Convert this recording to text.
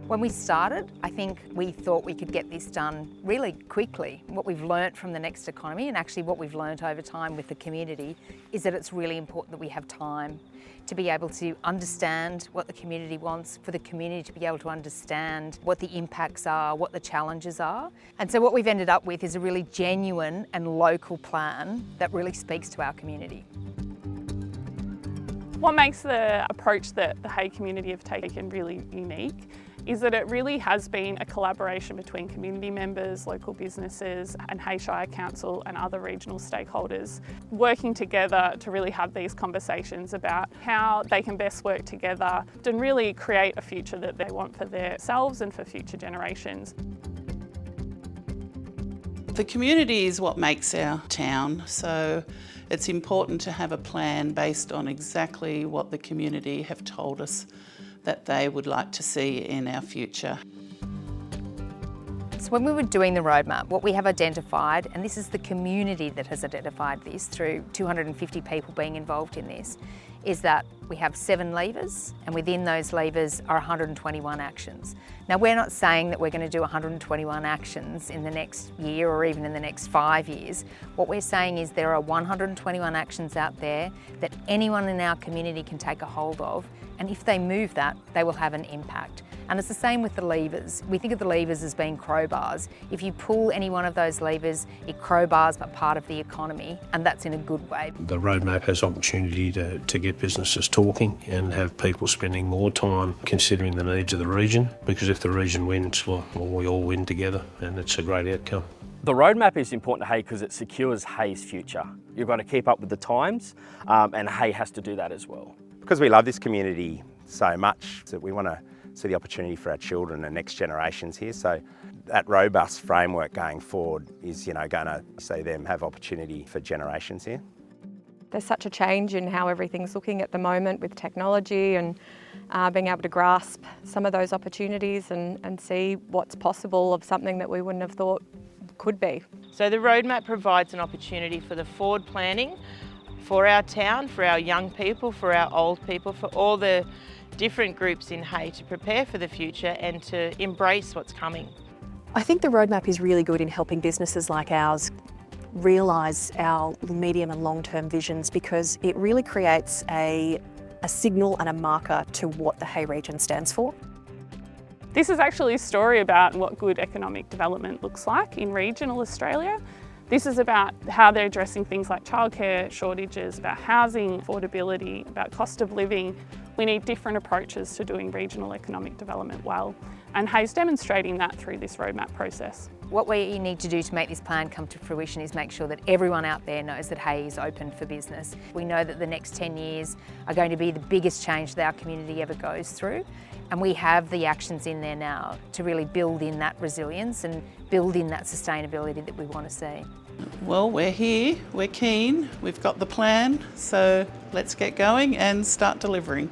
When we started, I think we thought we could get this done really quickly. What we've learnt from the Next Economy, and actually what we've learnt over time with the community, is that it's really important that we have time to be able to understand what the community wants, for the community to be able to understand what the impacts are, what the challenges are. And so what we've ended up with is a really genuine and local plan that really speaks to our community. What makes the approach that the Hay community have taken really unique is that it really has been a collaboration between community members, local businesses and Hay Shire Council and other regional stakeholders working together to really have these conversations about how they can best work together and really create a future that they want for themselves and for future generations. The community is what makes our town, so it's important to have a plan based on exactly what the community have told us that they would like to see in our future. So when we were doing the roadmap, what we have identified, and this is the community that has identified this through 250 people being involved in this, is that we have 7 levers, and within those levers are 121 actions. Now, we're not saying that we're going to do 121 actions in the next year or even in the next 5 years. What we're saying is there are 121 actions out there that anyone in our community can take a hold of, and if they move that, they will have an impact. And it's the same with the levers. We think of the levers as being crowbars. If you pull any one of those levers, it crowbars but part of the economy, and that's in a good way. The roadmap has opportunity to get businesses talking and have people spending more time considering the needs of the region, because if the region wins, well, we all win together, and it's a great outcome. The roadmap is important to Hay because it secures Hay's future. You've got to keep up with the times, and Hay has to do that as well. Because we love this community so much that we want to see the opportunity for our children and next generations here. So that robust framework going forward is, going to see them have opportunity for generations here. There's such a change in how everything's looking at the moment with technology and being able to grasp some of those opportunities and see what's possible of something that we wouldn't have thought could be. So the roadmap provides an opportunity for the forward planning for our town, for our young people, for our old people, for all the different groups in Hay to prepare for the future and to embrace what's coming. I think the roadmap is really good in helping businesses like ours realise our medium and long-term visions, because it really creates a signal and a marker to what the Hay region stands for. This is actually a story about what good economic development looks like in regional Australia. This is about how they're addressing things like childcare shortages, about housing affordability, about cost of living. We need different approaches to doing regional economic development well, and Hay's demonstrating that through this roadmap process. What we need to do to make this plan come to fruition is make sure that everyone out there knows that Hay is open for business. We know that the next 10 years are going to be the biggest change that our community ever goes through, and we have the actions in there now to really build in that resilience and build in that sustainability that we want to see. Well, we're here, we're keen, we've got the plan, so let's get going and start delivering.